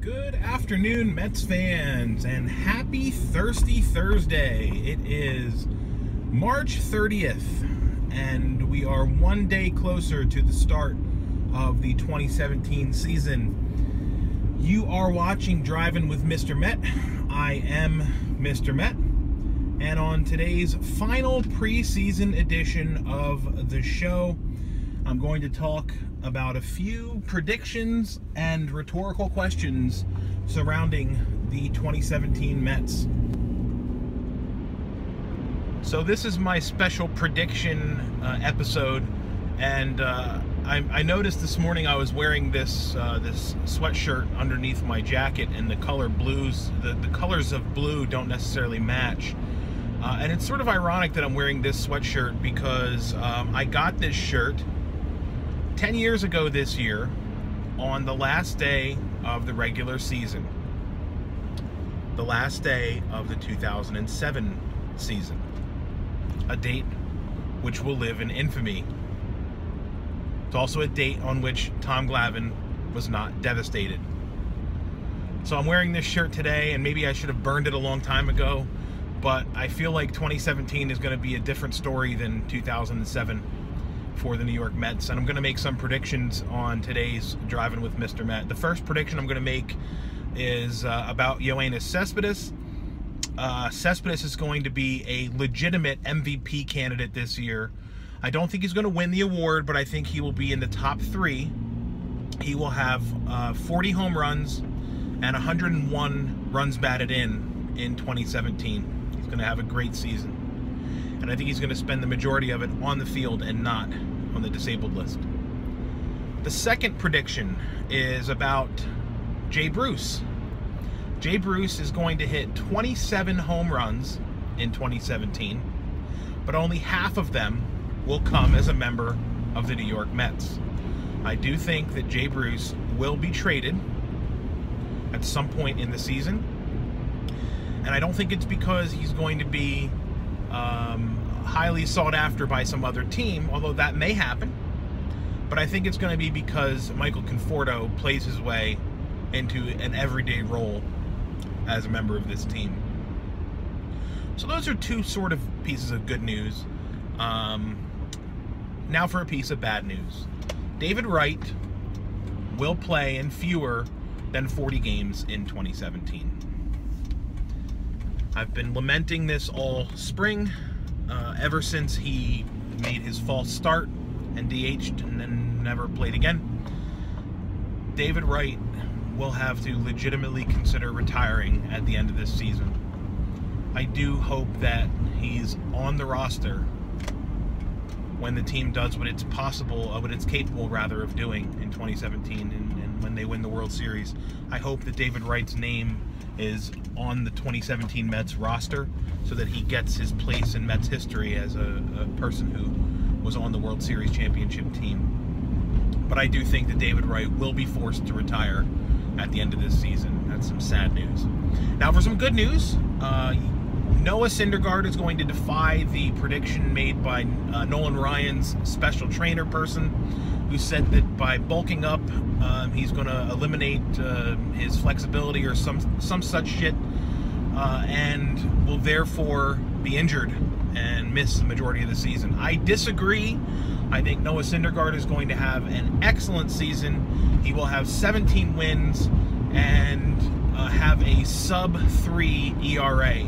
Good afternoon, Mets fans, and happy Thirsty Thursday. It is March 30th, and we are one day closer to the start of the 2017 season. You are watching Driving with Mr. Met. I am Mr. Met, and on today's final preseason edition of the show, I'm going to talk about a few predictions and rhetorical questions surrounding the 2017 Mets. So this is my special prediction episode, and I noticed this morning I was wearing this sweatshirt underneath my jacket, and the colors of blue don't necessarily match. And it's sort of ironic that I'm wearing this sweatshirt because I got this shirt 10 years ago this year on the last day of the regular season. The last day of the 2007 season. A date which will live in infamy. It's also a date on which Tom Glavine was not devastated. So I'm wearing this shirt today, and maybe I should have burned it a long time ago, but I feel like 2017 is going to be a different story than 2007 for the New York Mets, and I'm going to make some predictions on today's Driving with Mr. Met. The first prediction I'm going to make is about Yoenis Cespedes. Cespedes is going to be a legitimate MVP candidate this year. I don't think he's going to win the award, but I think he will be in the top 3. He will have 40 home runs and 101 runs batted in 2017. He's going to have a great season. And I think he's going to spend the majority of it on the field and not on the disabled list. The second prediction is about Jay Bruce. Jay Bruce is going to hit 27 home runs in 2017, but only half of them will come as a member of the New York Mets. I do think that Jay Bruce will be traded at some point in the season, and I don't think it's because he's going to be highly sought after by some other team, although that may happen. But I think it's going to be because Michael Conforto plays his way into an everyday role as a member of this team. So those are two sort of pieces of good news. Now for a piece of bad news. David Wright will play in fewer than 40 games in 2017. I've been lamenting this all spring, ever since he made his false start and DH'd and then never played again. David Wright will have to legitimately consider retiring at the end of this season. I do hope that he's on the roster when the team does what it's capable rather of doing in 2017 and when they win the World Series. I hope that David Wright's name is on the 2017 Mets roster so that he gets his place in Mets history as a person who was on the World Series championship team. But I do think that David Wright will be forced to retire at the end of this season. That's some sad news. Now for some good news, Noah Syndergaard is going to defy the prediction made by Nolan Ryan's special trainer person, who said that by bulking up, he's going to eliminate his flexibility or some such shit, and will therefore be injured and miss the majority of the season. I disagree. I think Noah Syndergaard is going to have an excellent season. He will have 17 wins and have a sub-3 ERA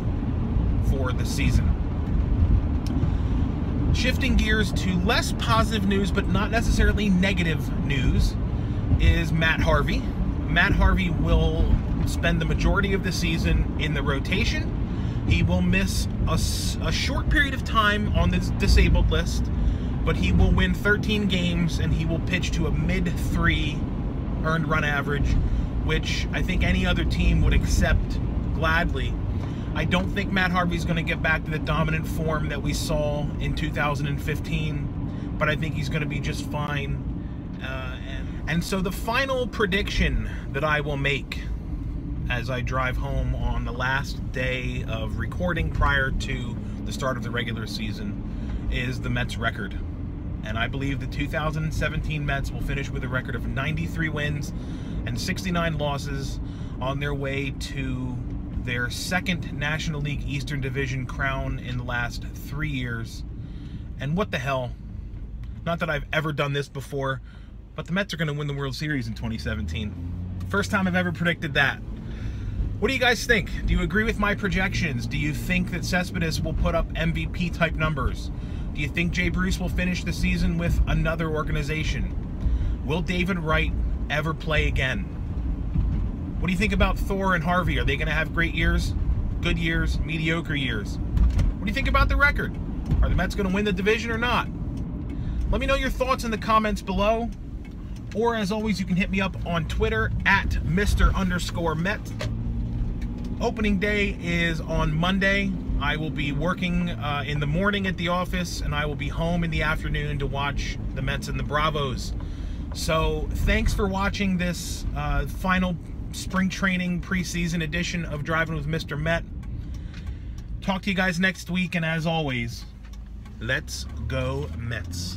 for the season. Shifting gears to less positive news, but not necessarily negative news, is Matt Harvey. Matt Harvey will spend the majority of the season in the rotation. He will miss a short period of time on this disabled list, but he will win 13 games and he will pitch to a mid-3 earned run average, which I think any other team would accept gladly. I don't think Matt Harvey's going to get back to the dominant form that we saw in 2015, but I think he's going to be just fine. And so the final prediction that I will make as I drive home on the last day of recording prior to the start of the regular season is the Mets record. And I believe the 2017 Mets will finish with a record of 93 wins and 69 losses. on their way to their second National League Eastern Division crown in the last 3 years. And what the hell? Not that I've ever done this before, but the Mets are going to win the World Series in 2017. First time I've ever predicted that. What do you guys think? Do you agree with my projections? Do you think that Cespedes will put up MVP type numbers? Do you think Jay Bruce will finish the season with another organization? Will David Wright ever play again? What do you think about Thor and Harvey? Are they going to have great years, good years, mediocre years? What do you think about the record? Are the Mets going to win the division or not? Let me know your thoughts in the comments below. Or as always, you can hit me up on Twitter at Mr_Met. Opening day is on Monday. I will be working in the morning at the office, and I will be home in the afternoon to watch the Mets and the Bravos. So thanks for watching this final spring training preseason edition of Driving with Mr. Met. Talk to you guys next week, and as always, let's go Mets.